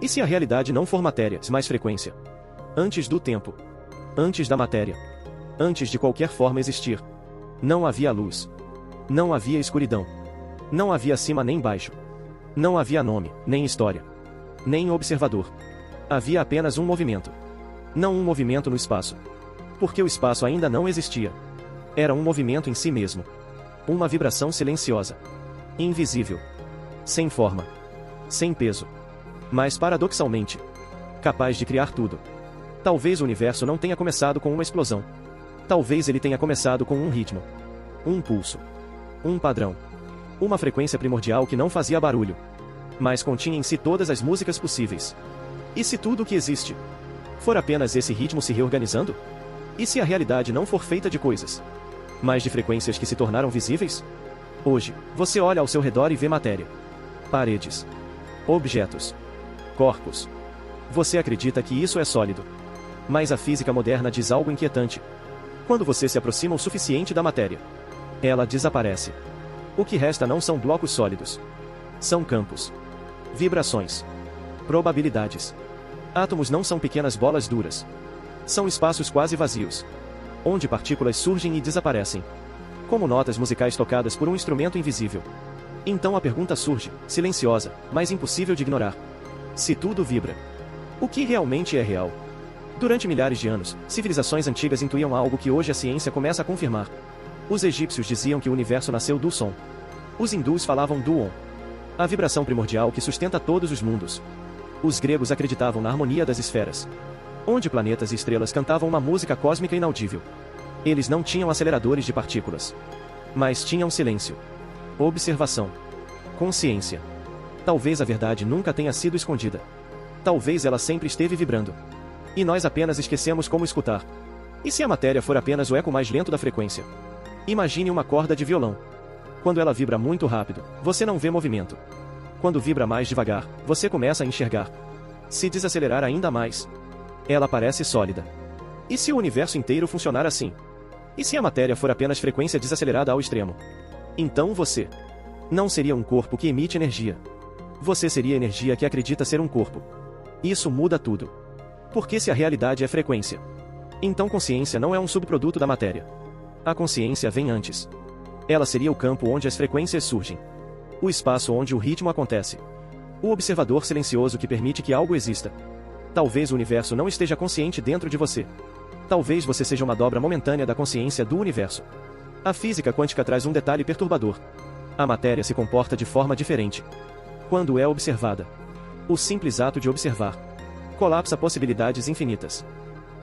E se a realidade não for matéria, mas frequência? Antes do tempo. Antes da matéria. Antes de qualquer forma existir. Não havia luz. Não havia escuridão. Não havia cima nem baixo. Não havia nome, nem história. Nem observador. Havia apenas um movimento. Não um movimento no espaço. Porque o espaço ainda não existia. Era um movimento em si mesmo. Uma vibração silenciosa. Invisível. Sem forma. Sem peso. Mas paradoxalmente, capaz de criar tudo. Talvez o universo não tenha começado com uma explosão. Talvez ele tenha começado com um ritmo. Um pulso. Um padrão. Uma frequência primordial que não fazia barulho. Mas continha em si todas as músicas possíveis. E se tudo o que existe for apenas esse ritmo se reorganizando? E se a realidade não for feita de coisas, mas de frequências que se tornaram visíveis? Hoje, você olha ao seu redor e vê matéria. Paredes. Objetos. Corpos. Você acredita que isso é sólido. Mas a física moderna diz algo inquietante. Quando você se aproxima o suficiente da matéria, ela desaparece. O que resta não são blocos sólidos. São campos. Vibrações. Probabilidades. Átomos não são pequenas bolas duras. São espaços quase vazios, onde partículas surgem e desaparecem, como notas musicais tocadas por um instrumento invisível. Então a pergunta surge, silenciosa, mas impossível de ignorar. Se tudo vibra, o que realmente é real? Durante milhares de anos, civilizações antigas intuíam algo que hoje a ciência começa a confirmar. Os egípcios diziam que o universo nasceu do som. Os hindus falavam do Om, a vibração primordial que sustenta todos os mundos. Os gregos acreditavam na harmonia das esferas, onde planetas e estrelas cantavam uma música cósmica inaudível. Eles não tinham aceleradores de partículas, mas tinham silêncio, observação, consciência. Talvez a verdade nunca tenha sido escondida. Talvez ela sempre esteve vibrando. E nós apenas esquecemos como escutar. E se a matéria for apenas o eco mais lento da frequência? Imagine uma corda de violão. Quando ela vibra muito rápido, você não vê movimento. Quando vibra mais devagar, você começa a enxergar. Se desacelerar ainda mais, ela parece sólida. E se o universo inteiro funcionar assim? E se a matéria for apenas frequência desacelerada ao extremo? Então você não seria um corpo que emite energia. Você seria energia que acredita ser um corpo. Isso muda tudo. Porque se a realidade é frequência, então consciência não é um subproduto da matéria. A consciência vem antes. Ela seria o campo onde as frequências surgem. O espaço onde o ritmo acontece. O observador silencioso que permite que algo exista. Talvez o universo não esteja consciente dentro de você. Talvez você seja uma dobra momentânea da consciência do universo. A física quântica traz um detalhe perturbador. A matéria se comporta de forma diferente quando é observada. O simples ato de observar colapsa possibilidades infinitas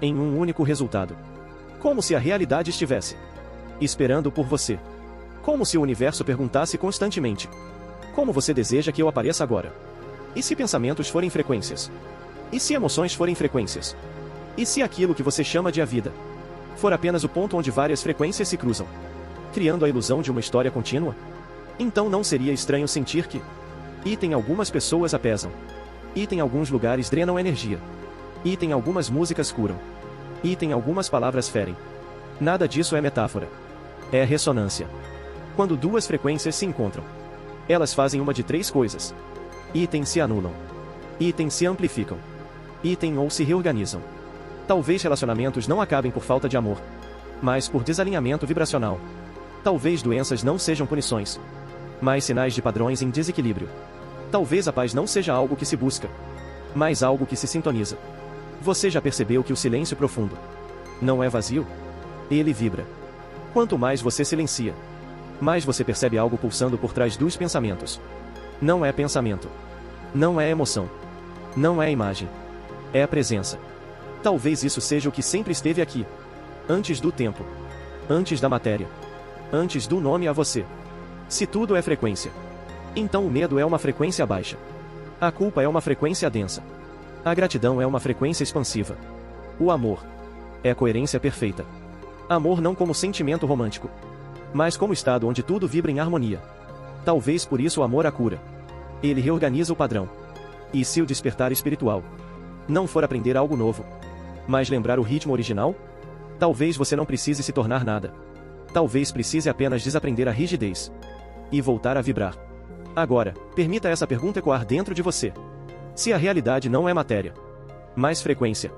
em um único resultado. Como se a realidade estivesse esperando por você. Como se o universo perguntasse constantemente: como você deseja que eu apareça agora? E se pensamentos forem frequências? E se emoções forem frequências? E se aquilo que você chama de a vida for apenas o ponto onde várias frequências se cruzam, criando a ilusão de uma história contínua? Então não seria estranho sentir que item algumas pessoas apesam. Item alguns lugares drenam energia. Item algumas músicas curam. Item algumas palavras ferem. Nada disso é metáfora. É ressonância. Quando duas frequências se encontram, elas fazem uma de três coisas. Item se anulam. Item se amplificam. Item ou se reorganizam. Talvez relacionamentos não acabem por falta de amor, mas por desalinhamento vibracional. Talvez doenças não sejam punições, mas sinais de padrões em desequilíbrio. Talvez a paz não seja algo que se busca, mas algo que se sintoniza. Você já percebeu que o silêncio profundo não é vazio? Ele vibra. Quanto mais você silencia, mais você percebe algo pulsando por trás dos pensamentos. Não é pensamento. Não é emoção. Não é imagem. É a presença. Talvez isso seja o que sempre esteve aqui. Antes do tempo. Antes da matéria. Antes do nome a você. Se tudo é frequência, então o medo é uma frequência baixa. A culpa é uma frequência densa. A gratidão é uma frequência expansiva. O amor é a coerência perfeita. Amor não como sentimento romântico, mas como estado onde tudo vibra em harmonia. Talvez por isso o amor a cura. Ele reorganiza o padrão. E se o despertar espiritual não for aprender algo novo, mas lembrar o ritmo original? Talvez você não precise se tornar nada. Talvez precise apenas desaprender a rigidez e voltar a vibrar. Agora, permita essa pergunta ecoar dentro de você. Se a realidade não é matéria, mas frequência,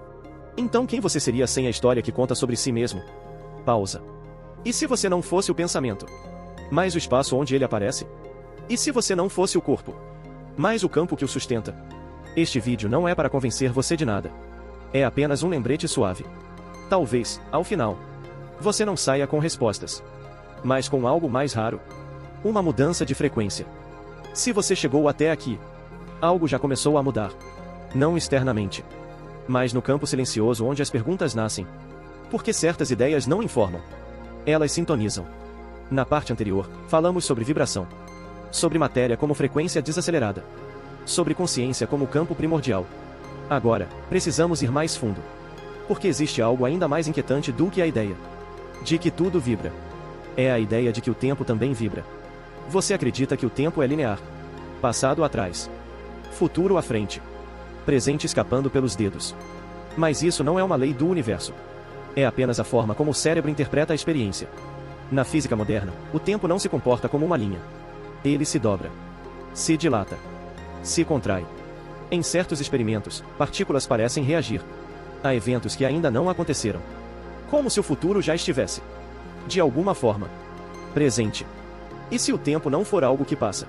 então quem você seria sem a história que conta sobre si mesmo? Pausa. E se você não fosse o pensamento, mas o espaço onde ele aparece? E se você não fosse o corpo, mas o campo que o sustenta? Este vídeo não é para convencer você de nada. É apenas um lembrete suave. Talvez, ao final, você não saia com respostas, mas com algo mais raro. Uma mudança de frequência. Se você chegou até aqui, algo já começou a mudar. Não externamente, mas no campo silencioso onde as perguntas nascem. Porque certas ideias não informam. Elas sintonizam. Na parte anterior, falamos sobre vibração. Sobre matéria como frequência desacelerada. Sobre consciência como campo primordial. Agora, precisamos ir mais fundo. Porque existe algo ainda mais inquietante do que a ideia de que tudo vibra. É a ideia de que o tempo também vibra. Você acredita que o tempo é linear. Passado atrás. Futuro à frente. Presente escapando pelos dedos. Mas isso não é uma lei do universo. É apenas a forma como o cérebro interpreta a experiência. Na física moderna, o tempo não se comporta como uma linha. Ele se dobra. Se dilata. Se contrai. Em certos experimentos, partículas parecem reagir a eventos que ainda não aconteceram. Como se o futuro já estivesse, de alguma forma, presente. E se o tempo não for algo que passa,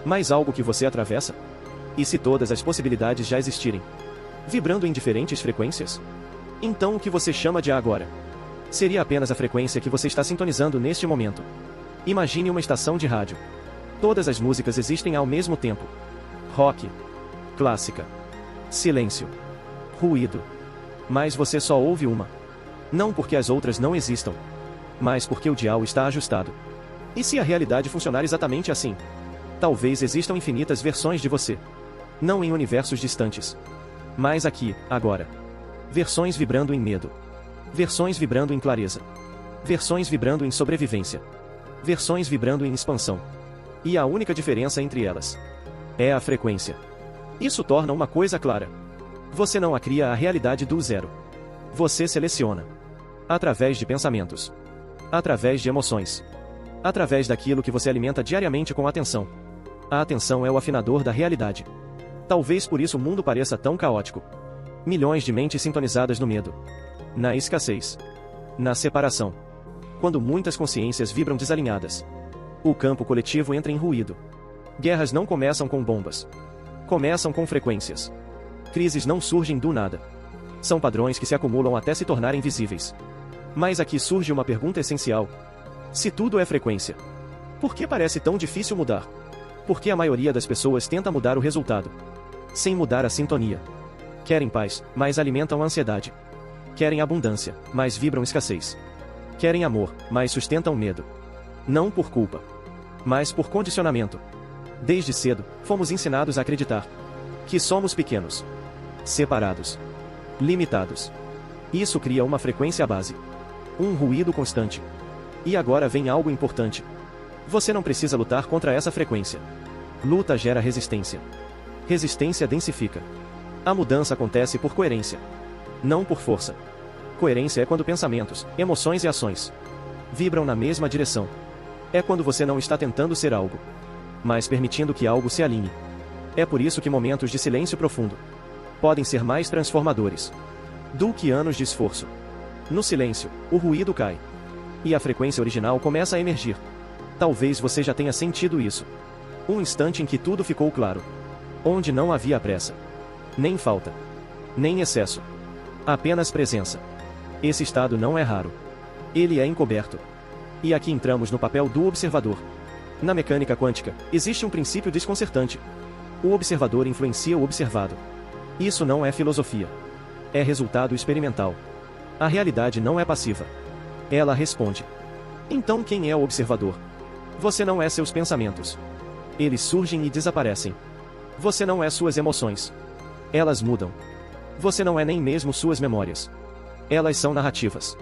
mas algo que você atravessa? E se todas as possibilidades já existirem, vibrando em diferentes frequências? Então o que você chama de agora seria apenas a frequência que você está sintonizando neste momento. Imagine uma estação de rádio. Todas as músicas existem ao mesmo tempo. Rock, clássica, silêncio, ruído. Mas você só ouve uma. Não porque as outras não existam, mas porque o dial está ajustado. E se a realidade funcionar exatamente assim? Talvez existam infinitas versões de você. Não em universos distantes, mas aqui, agora. Versões vibrando em medo. Versões vibrando em clareza. Versões vibrando em sobrevivência. Versões vibrando em expansão. E a única diferença entre elas é a frequência. Isso torna uma coisa clara. Você não a cria a realidade do zero. Você seleciona. Através de pensamentos. Através de emoções. Através daquilo que você alimenta diariamente com atenção. A atenção é o afinador da realidade. Talvez por isso o mundo pareça tão caótico. Milhões de mentes sintonizadas no medo. Na escassez. Na separação. Quando muitas consciências vibram desalinhadas. O campo coletivo entra em ruído. Guerras não começam com bombas. Começam com frequências. Crises não surgem do nada. São padrões que se acumulam até se tornarem visíveis. Mas aqui surge uma pergunta essencial. Se tudo é frequência, por que parece tão difícil mudar? Por que a maioria das pessoas tenta mudar o resultado, sem mudar a sintonia? Querem paz, mas alimentam a ansiedade. Querem abundância, mas vibram escassez. Querem amor, mas sustentam medo. Não por culpa, mas por condicionamento. Desde cedo, fomos ensinados a acreditar que somos pequenos, separados, limitados. Isso cria uma frequência base, um ruído constante. E agora vem algo importante. Você não precisa lutar contra essa frequência. Luta gera resistência. Resistência densifica. A mudança acontece por coerência, não por força. Coerência é quando pensamentos, emoções e ações vibram na mesma direção. É quando você não está tentando ser algo, mas permitindo que algo se alinhe. É por isso que momentos de silêncio profundo podem ser mais transformadores do que anos de esforço. No silêncio, o ruído cai. E a frequência original começa a emergir. Talvez você já tenha sentido isso. Um instante em que tudo ficou claro. Onde não havia pressa. Nem falta. Nem excesso. Apenas presença. Esse estado não é raro. Ele é encoberto. E aqui entramos no papel do observador. Na mecânica quântica, existe um princípio desconcertante. O observador influencia o observado. Isso não é filosofia. É resultado experimental. A realidade não é passiva. Ela responde. Então quem é o observador? Você não é seus pensamentos. Eles surgem e desaparecem. Você não é suas emoções. Elas mudam. Você não é nem mesmo suas memórias. Elas são narrativas.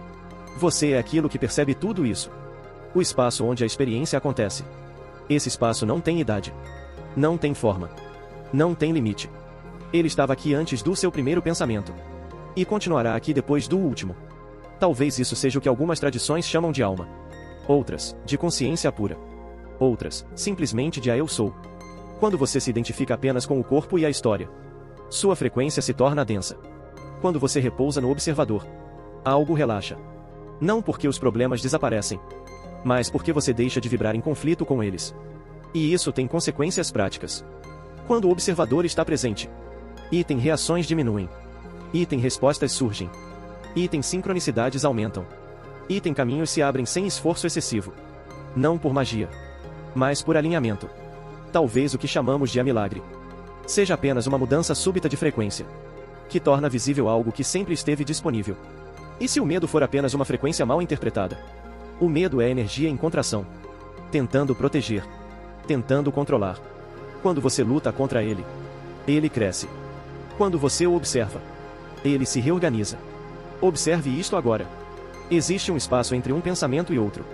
Você é aquilo que percebe tudo isso. O espaço onde a experiência acontece. Esse espaço não tem idade. Não tem forma. Não tem limite. Ele estava aqui antes do seu primeiro pensamento. E continuará aqui depois do último. Talvez isso seja o que algumas tradições chamam de alma. Outras, de consciência pura. Outras, simplesmente de a eu sou. Quando você se identifica apenas com o corpo e a história, Sua frequência se torna densa. Quando você repousa no observador, algo relaxa. Não porque os problemas desaparecem, mas porque você deixa de vibrar em conflito com eles. E isso tem consequências práticas. Quando o observador está presente, item reações diminuem. Item respostas surgem. Item sincronicidades aumentam. Item caminhos se abrem sem esforço excessivo. Não por magia, mas por alinhamento. Talvez o que chamamos de milagre seja apenas uma mudança súbita de frequência, que torna visível algo que sempre esteve disponível. E se o medo for apenas uma frequência mal interpretada? O medo é energia em contração, tentando proteger, tentando controlar. Quando você luta contra ele, ele cresce. Quando você o observa, ele se reorganiza. Observe isto agora. Existe um espaço entre um pensamento e outro.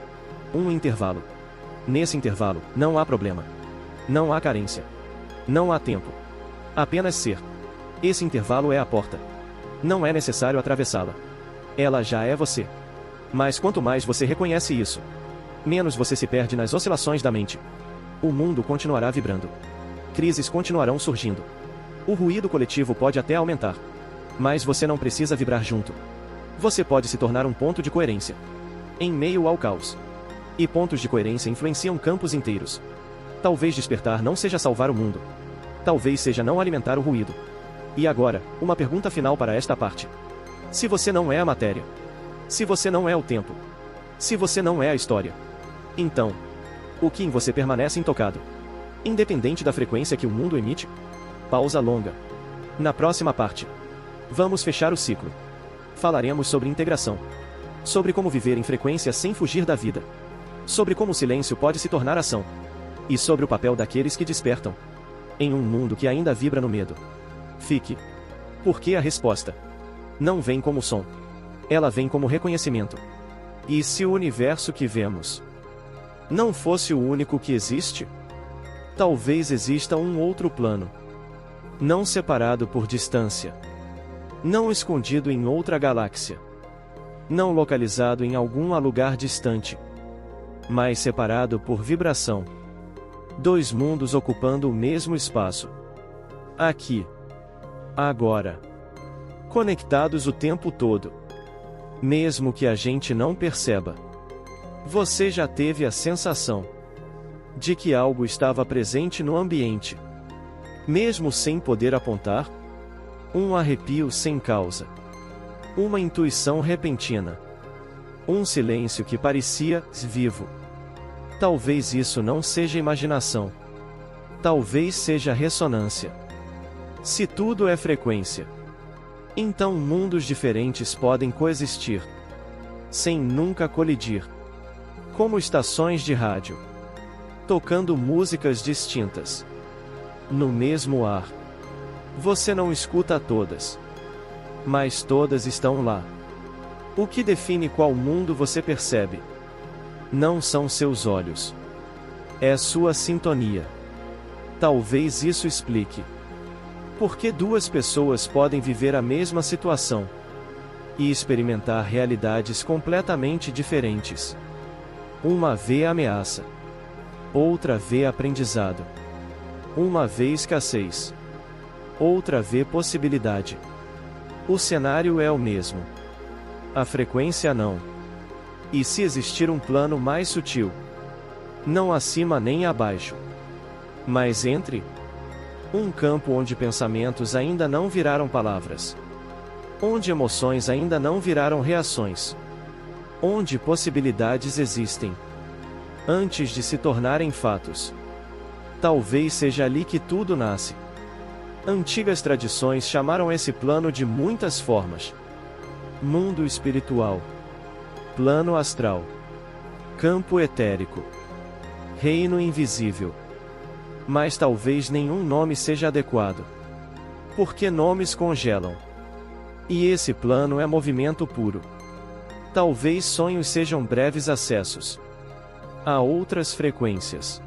Um intervalo. Nesse intervalo, não há problema. Não há carência. Não há tempo. Apenas ser. Esse intervalo é a porta. Não é necessário atravessá-la. Ela já é você. Mas quanto mais você reconhece isso, menos você se perde nas oscilações da mente. O mundo continuará vibrando. Crises continuarão surgindo. O ruído coletivo pode até aumentar. Mas você não precisa vibrar junto. Você pode se tornar um ponto de coerência em meio ao caos. E pontos de coerência influenciam campos inteiros. Talvez despertar não seja salvar o mundo. Talvez seja não alimentar o ruído. E agora, uma pergunta final para esta parte. Se você não é a matéria, se você não é o tempo, se você não é a história, então, o que em você permanece intocado? Independente da frequência que o mundo emite? Pausa longa. Na próxima parte, vamos fechar o ciclo. Falaremos sobre integração. Sobre como viver em frequência sem fugir da vida. Sobre como o silêncio pode se tornar ação. E sobre o papel daqueles que despertam em um mundo que ainda vibra no medo. Fique. Porque a resposta não vem como som. Ela vem como reconhecimento. E se o universo que vemos não fosse o único que existe? Talvez exista um outro plano. Não separado por distância. Não escondido em outra galáxia. Não localizado em algum lugar distante. Mas separado por vibração. Dois mundos ocupando o mesmo espaço. Aqui. Agora. Conectados o tempo todo. Mesmo que a gente não perceba. Você já teve a sensação de que algo estava presente no ambiente, mesmo sem poder apontar? Um arrepio sem causa. Uma intuição repentina. Um silêncio que parecia vivo. Talvez isso não seja imaginação. Talvez seja ressonância. Se tudo é frequência, então mundos diferentes podem coexistir, sem nunca colidir. Como estações de rádio, tocando músicas distintas, no mesmo ar. Você não escuta todas, mas todas estão lá. O que define qual mundo você percebe não são seus olhos, é sua sintonia. Talvez isso explique por que duas pessoas podem viver a mesma situação e experimentar realidades completamente diferentes. Uma vê ameaça, outra vê aprendizado. Uma vê escassez, outra vê possibilidade. O cenário é o mesmo. A frequência não. E se existir um plano mais sutil, não acima nem abaixo, mas entre, um campo onde pensamentos ainda não viraram palavras, onde emoções ainda não viraram reações, onde possibilidades existem antes de se tornarem fatos. Talvez seja ali que tudo nasce. Antigas tradições chamaram esse plano de muitas formas: mundo espiritual, plano astral, campo etérico, reino invisível. Mas talvez nenhum nome seja adequado, porque nomes congelam. E esse plano é movimento puro. Talvez sonhos sejam breves acessos a outras frequências.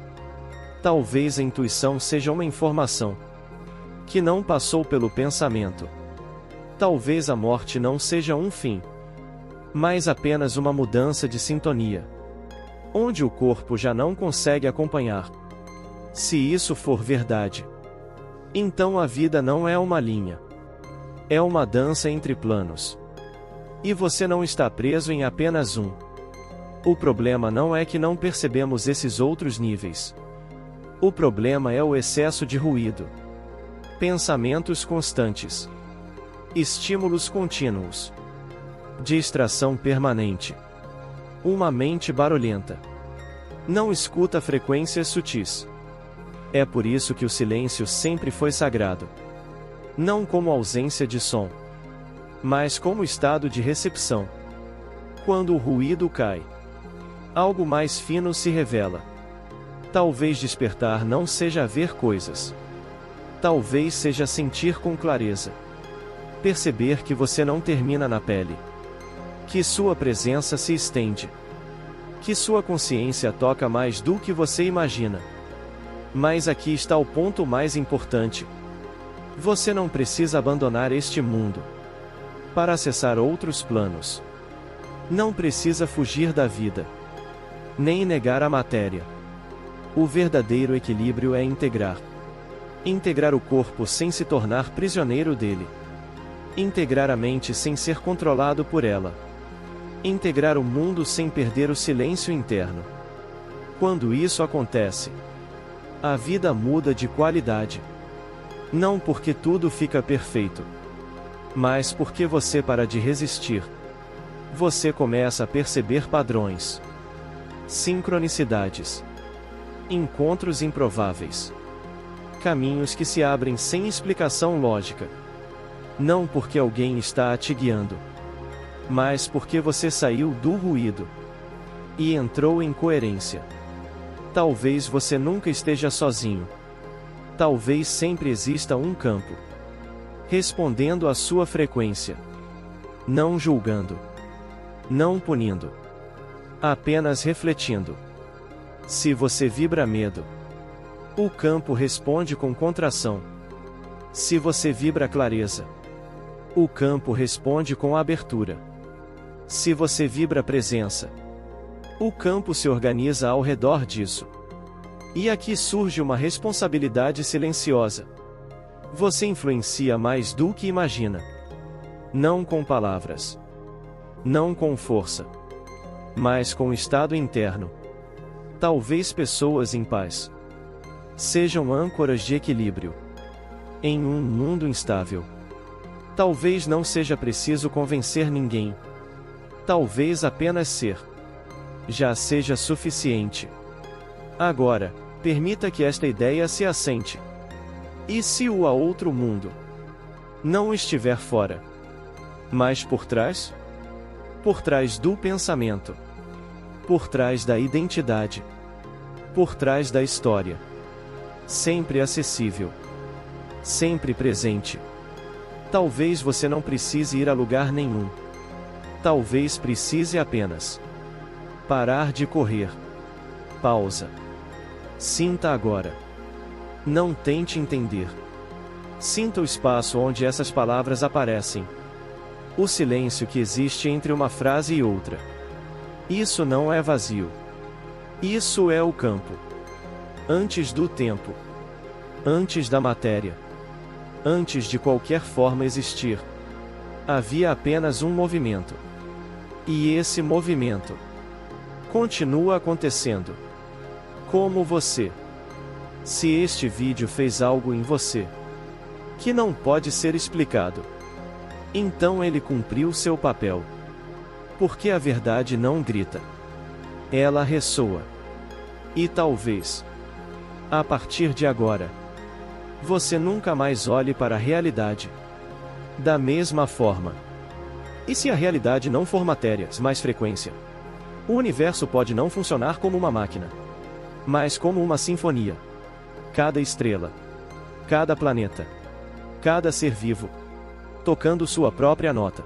Talvez a intuição seja uma informação que não passou pelo pensamento. Talvez a morte não seja um fim, mas apenas uma mudança de sintonia, onde o corpo já não consegue acompanhar. Se isso for verdade, Então a vida não é uma linha. É uma dança entre planos. E você não está preso em apenas um. O problema não é que não percebemos esses outros níveis. O problema é o excesso de ruído. Pensamentos constantes. Estímulos contínuos. Distração permanente. Uma mente barulhenta. Não escuta frequências sutis. É por isso que o silêncio sempre foi sagrado. Não como ausência de som, mas como estado de recepção. Quando o ruído cai, algo mais fino se revela. Talvez despertar não seja ver coisas. Talvez seja sentir com clareza. Perceber que você não termina na pele. Que sua presença se estende. Que sua consciência toca mais do que você imagina. Mas aqui está o ponto mais importante. Você não precisa abandonar este mundo para acessar outros planos. Não precisa fugir da vida, nem negar a matéria. O verdadeiro equilíbrio é integrar. Integrar o corpo sem se tornar prisioneiro dele. Integrar a mente sem ser controlado por ela. Integrar o mundo sem perder o silêncio interno. Quando isso acontece, a vida muda de qualidade. Não porque tudo fica perfeito, mas porque você para de resistir. Você começa a perceber padrões, sincronicidades, encontros improváveis, caminhos que se abrem sem explicação lógica. Não porque alguém está te guiando, mas porque você saiu do ruído e entrou em coerência. Talvez você nunca esteja sozinho. Talvez sempre exista um campo respondendo à sua frequência. Não julgando. Não punindo. Apenas refletindo. Se você vibra medo, o campo responde com contração. Se você vibra clareza, o campo responde com abertura. Se você vibra presença, o campo se organiza ao redor disso. E aqui surge uma responsabilidade silenciosa. Você influencia mais do que imagina. Não com palavras. Não com força. Mas com estado interno. Talvez pessoas em paz sejam âncoras de equilíbrio em um mundo instável. Talvez não seja preciso convencer ninguém. Talvez apenas ser já seja suficiente. Agora, permita que esta ideia se assente. E se o outro mundo não estiver fora, mas por trás? Por trás do pensamento. Por trás da identidade. Por trás da história. Sempre acessível. Sempre presente. Talvez você não precise ir a lugar nenhum. Talvez precise apenas parar de correr. Pausa. Sinta agora. Não tente entender. Sinta o espaço onde essas palavras aparecem. O silêncio que existe entre uma frase e outra. Isso não é vazio. Isso é o campo. Antes do tempo. Antes da matéria. Antes de qualquer forma existir, havia apenas um movimento. E esse movimento continua acontecendo. Como você. Se este vídeo fez algo em você que não pode ser explicado, então ele cumpriu seu papel. Porque a verdade não grita. Ela ressoa. E talvez, a partir de agora, você nunca mais olhe para a realidade da mesma forma. E se a realidade não for matéria, mas frequência? O universo pode não funcionar como uma máquina, mas como uma sinfonia. Cada estrela, cada planeta, cada ser vivo, tocando sua própria nota.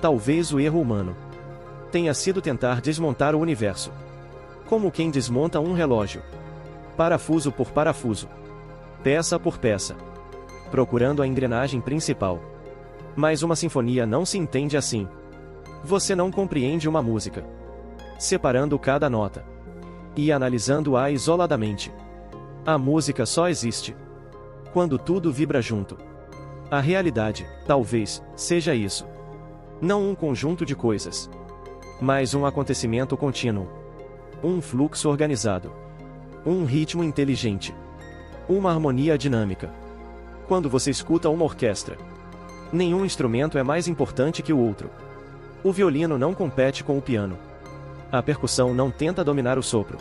Talvez o erro humano tenha sido tentar desmontar o universo, como quem desmonta um relógio, parafuso por parafuso, peça por peça, procurando a engrenagem principal. Mas uma sinfonia não se entende assim. Você não compreende uma música separando cada nota e analisando-a isoladamente. A música só existe Quando tudo vibra junto. A realidade, talvez, seja isso. Não um conjunto de coisas, mas um acontecimento contínuo. Um fluxo organizado. Um ritmo inteligente. Uma harmonia dinâmica. Quando você escuta uma orquestra, nenhum instrumento é mais importante que o outro. O violino não compete com o piano. A percussão não tenta dominar o sopro.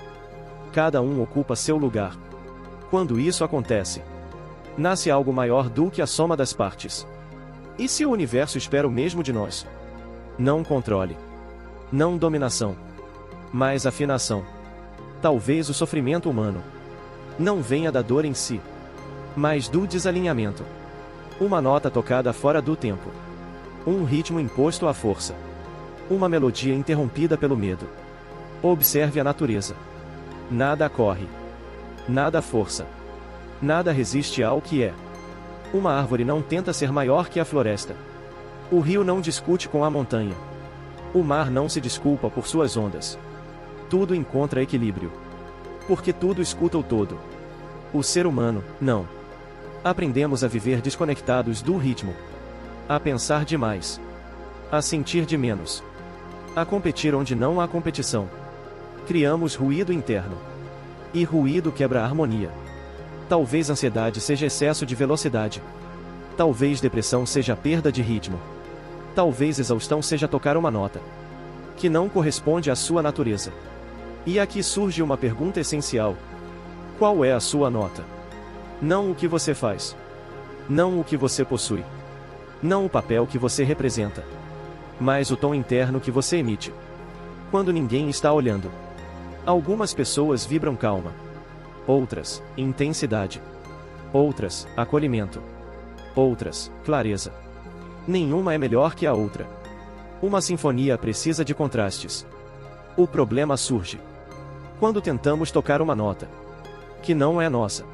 Cada um ocupa seu lugar. Quando isso acontece, nasce algo maior do que a soma das partes. E se o universo espera o mesmo de nós? Não controle. Não dominação. Mas afinação. Talvez o sofrimento humano não venha da dor em si, mas do desalinhamento. Uma nota tocada fora do tempo. Um ritmo imposto à força. Uma melodia interrompida pelo medo. Observe a natureza. Nada corre. Nada força. Nada resiste ao que é. Uma árvore não tenta ser maior que a floresta. O rio não discute com a montanha. O mar não se desculpa por suas ondas. Tudo encontra equilíbrio. Porque tudo escuta o todo. O ser humano, não. Aprendemos a viver desconectados do ritmo. A pensar demais. A sentir de menos. A competir onde não há competição. Criamos ruído interno. E ruído quebra a harmonia. Talvez ansiedade seja excesso de velocidade. Talvez depressão seja perda de ritmo. Talvez exaustão seja tocar uma nota que não corresponde à sua natureza. E aqui surge uma pergunta essencial. Qual é a sua nota? Não o que você faz. Não o que você possui. Não o papel que você representa. Mas o tom interno que você emite. Quando ninguém está olhando. Algumas pessoas vibram calma. Outras, intensidade. Outras, acolhimento. Outras, clareza. Nenhuma é melhor que a outra. Uma sinfonia precisa de contrastes. O problema surge quando tentamos tocar uma nota que não é nossa.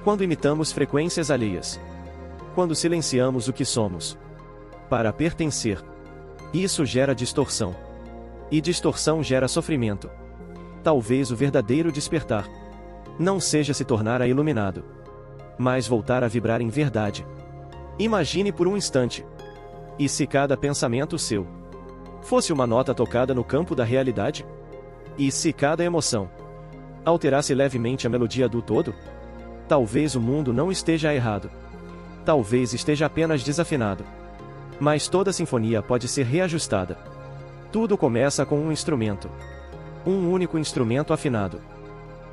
Quando imitamos frequências alheias. Quando silenciamos o que somos para pertencer. Isso gera distorção. E distorção gera sofrimento. Talvez o verdadeiro despertar não seja se tornar a iluminado, mas voltar a vibrar em verdade. Imagine por um instante. E se cada pensamento seu fosse uma nota tocada no campo da realidade? E se cada emoção alterasse levemente a melodia do todo? Talvez o mundo não esteja errado. Talvez esteja apenas desafinado. Mas toda sinfonia pode ser reajustada. Tudo começa com um instrumento. Um único instrumento afinado.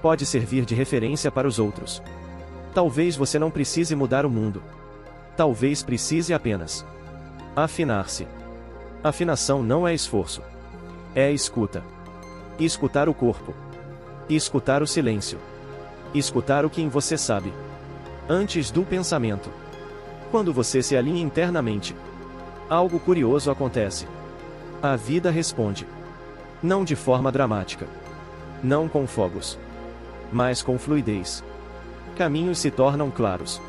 Pode servir de referência para os outros. Talvez você não precise mudar o mundo. Talvez precise apenas afinar-se. Afinação não é esforço. É escuta. Escutar o corpo. Escutar o silêncio. Escutar o que em você sabe. Antes do pensamento. Quando você se alinha internamente, algo curioso acontece. A vida responde. Não de forma dramática. Não com fogos. Mas com fluidez. Caminhos se tornam claros.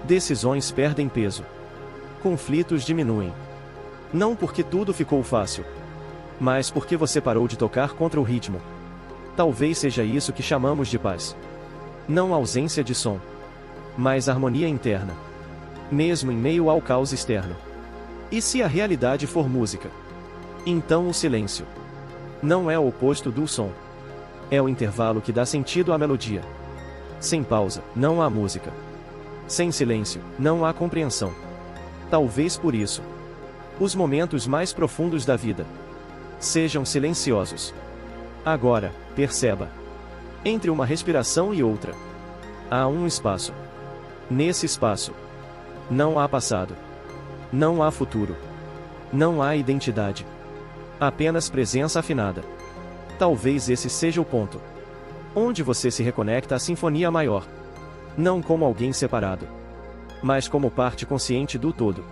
Decisões perdem peso. Conflitos diminuem. Não porque tudo ficou fácil, mas porque você parou de tocar contra o ritmo. Talvez seja isso que chamamos de paz. Não ausência de som, mas harmonia interna. Mesmo em meio ao caos externo. E se a realidade for música? Então o silêncio não é o oposto do som. É o intervalo que dá sentido à melodia. Sem pausa, não há música. Sem silêncio, não há compreensão. Talvez por isso, os momentos mais profundos da vida sejam silenciosos. Agora, perceba. Entre uma respiração e outra, há um espaço. Nesse espaço, não há passado. Não há futuro. Não há identidade. Apenas presença afinada. Talvez esse seja o ponto onde você se reconecta à sinfonia maior. Não como alguém separado, mas como parte consciente do todo.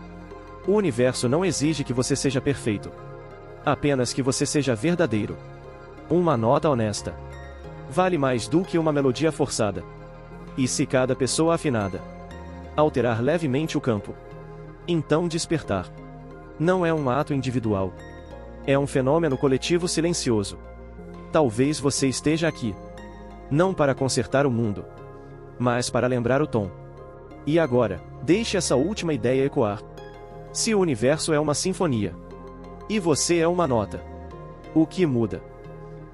O universo não exige que você seja perfeito. Apenas que você seja verdadeiro. Uma nota honesta vale mais do que uma melodia forçada. E se cada pessoa afinada alterar levemente o campo, então despertar não é um ato individual. É um fenômeno coletivo silencioso. Talvez você esteja aqui não para consertar o mundo, mas para lembrar o tom E agora, deixe essa última ideia ecoar. Se o universo é uma sinfonia, e você é uma nota, o que muda?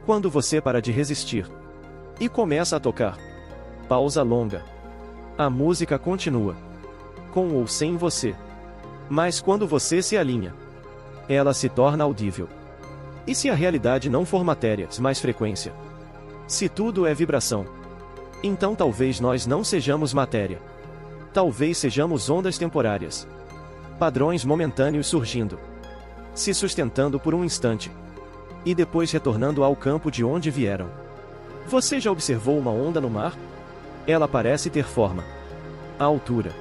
Quando você para de resistir e começa a tocar. Pausa longa. A música continua, com ou sem você. Mas quando você se alinha, ela se torna audível. E se a realidade não for matéria, mas frequência? Se tudo é vibração, então talvez nós não sejamos matéria. Talvez sejamos ondas temporárias. Padrões momentâneos surgindo, se sustentando por um instante, e depois retornando ao campo de onde vieram. Você já observou uma onda no mar? Ela parece ter forma, altura,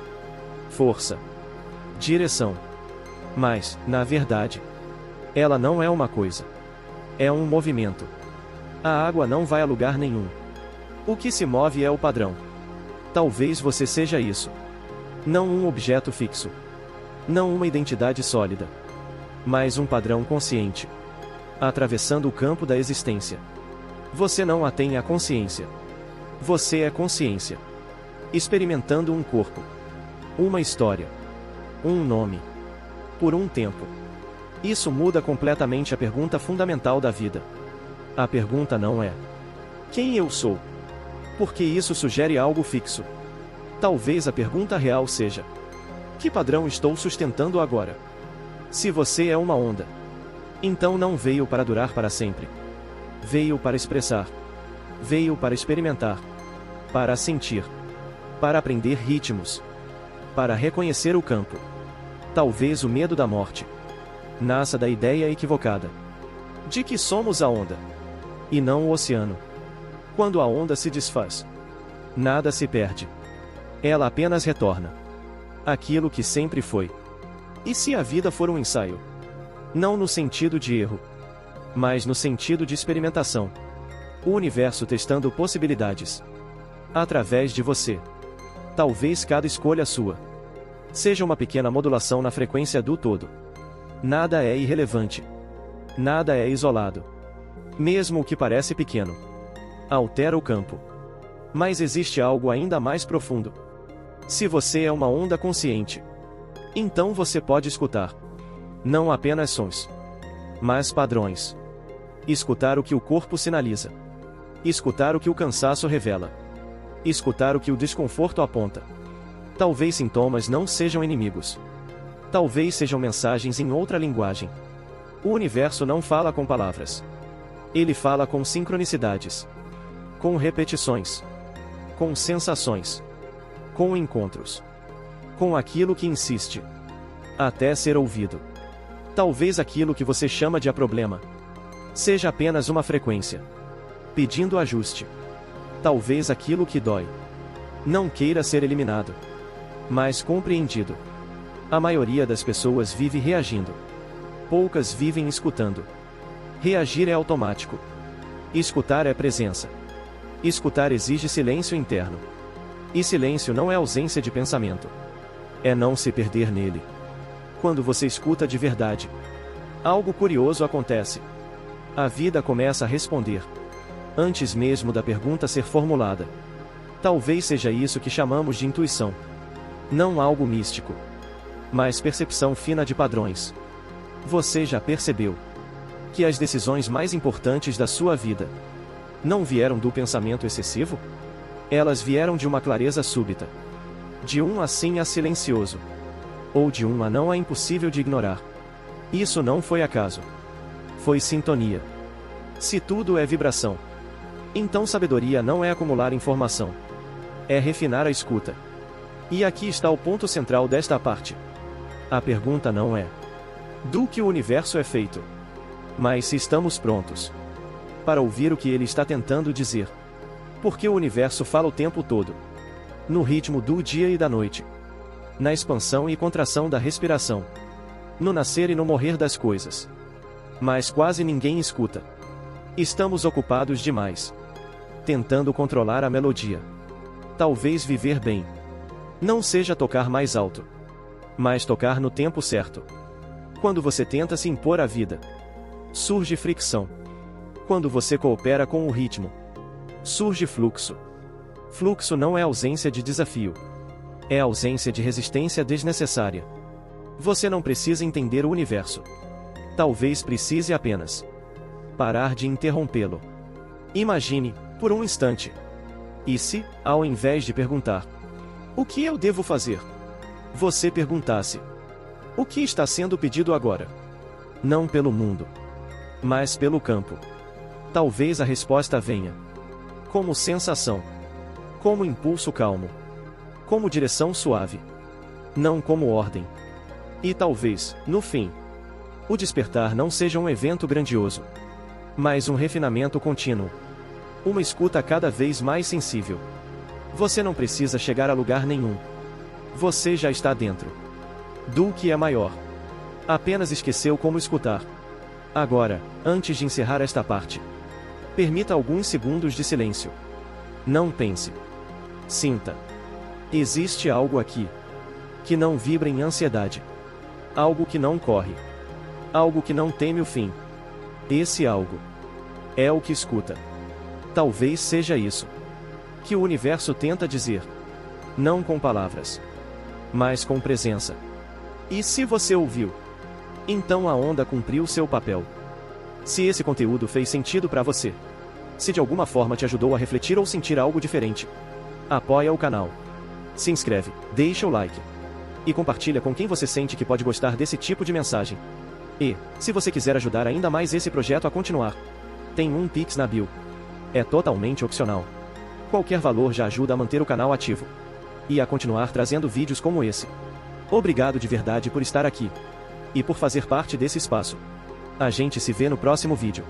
força, direção. Mas, na verdade, ela não é uma coisa. É um movimento. A água não vai a lugar nenhum. O que se move é o padrão. Talvez você seja isso. Não um objeto fixo. Não uma identidade sólida. Mas um padrão consciente, atravessando o campo da existência. Você não a tem a consciência. Você é consciência. Experimentando um corpo. Uma história. Um nome. Por um tempo. Isso muda completamente a pergunta fundamental da vida. A pergunta não é: quem eu sou? Porque isso sugere algo fixo. Talvez a pergunta real seja: que padrão estou sustentando agora? Se você é uma onda, então não veio para durar para sempre. Veio para expressar. Veio para experimentar. Para sentir. Para aprender ritmos. Para reconhecer o campo. Talvez o medo da morte nasça da ideia equivocada de que somos a onda, e não o oceano. Quando a onda se desfaz, nada se perde. Ela apenas retorna aquilo que sempre foi. E se a vida for um ensaio? Não no sentido de erro, mas no sentido de experimentação. O universo testando possibilidades através de você. Talvez cada escolha sua seja uma pequena modulação na frequência do todo. Nada é irrelevante. Nada é isolado. Mesmo o que parece pequeno altera o campo. Mas existe algo ainda mais profundo. Se você é uma onda consciente, então você pode escutar não apenas sons, mas padrões. Escutar o que o corpo sinaliza. Escutar o que o cansaço revela. Escutar o que o desconforto aponta. Talvez sintomas não sejam inimigos. Talvez sejam mensagens em outra linguagem. O universo não fala com palavras. Ele fala com sincronicidades. Com repetições. Com sensações. Com encontros. Com aquilo que insiste até ser ouvido. Talvez aquilo que você chama de problema seja apenas uma frequência pedindo ajuste. Talvez aquilo que dói não queira ser eliminado, mas compreendido. A maioria das pessoas vive reagindo. Poucas vivem escutando. Reagir é automático. Escutar é presença. Escutar exige silêncio interno. E silêncio não é ausência de pensamento. É não se perder nele. Quando você escuta de verdade, algo curioso acontece. A vida começa a responder, antes mesmo da pergunta ser formulada. Talvez seja isso que chamamos de intuição. Não algo místico, mas percepção fina de padrões. Você já percebeu que as decisões mais importantes da sua vida não vieram do pensamento excessivo? Elas vieram de uma clareza súbita. De um assim a silencioso. Ou de um a não a impossível de ignorar. Isso não foi acaso. Foi sintonia. Se tudo é vibração, então sabedoria não é acumular informação. É refinar a escuta. E aqui está o ponto central desta parte. A pergunta não é do que o universo é feito, mas se estamos prontos para ouvir o que ele está tentando dizer. Porque o universo fala o tempo todo, no ritmo do dia e da noite, na expansão e contração da respiração, no nascer e no morrer das coisas. Mas quase ninguém escuta. Estamos ocupados demais, tentando controlar a melodia. Talvez viver bem não seja tocar mais alto, mas tocar no tempo certo. Quando você tenta se impor à vida, surge fricção. Quando você coopera com o ritmo, surge fluxo. Fluxo não é ausência de desafio. É ausência de resistência desnecessária. Você não precisa entender o universo. Talvez precise apenas parar de interrompê-lo. Imagine, por um instante. E se, ao invés de perguntar: o que eu devo fazer? Você perguntasse: o que está sendo pedido agora? Não pelo mundo, mas pelo campo. Talvez a resposta venha como sensação, como impulso calmo, como direção suave, não como ordem. E talvez, no fim, o despertar não seja um evento grandioso, mas um refinamento contínuo. Uma escuta cada vez mais sensível. Você não precisa chegar a lugar nenhum. Você já está dentro do que é maior. Apenas esqueceu como escutar. Agora, antes de encerrar esta parte, permita alguns segundos de silêncio. Não pense. Sinta. Existe algo aqui que não vibra em ansiedade. Algo que não corre. Algo que não teme o fim. Esse algo é o que escuta. Talvez seja isso que o universo tenta dizer. Não com palavras, mas com presença. E se você ouviu, então a onda cumpriu seu papel. Se esse conteúdo fez sentido para você, se de alguma forma te ajudou a refletir ou sentir algo diferente, apoia o canal. Se inscreve, deixa o like. E compartilha com quem você sente que pode gostar desse tipo de mensagem. E, se você quiser ajudar ainda mais esse projeto a continuar, tem um Pix na bio. É totalmente opcional. Qualquer valor já ajuda a manter o canal ativo e a continuar trazendo vídeos como esse. Obrigado de verdade por estar aqui e por fazer parte desse espaço. A gente se vê no próximo vídeo.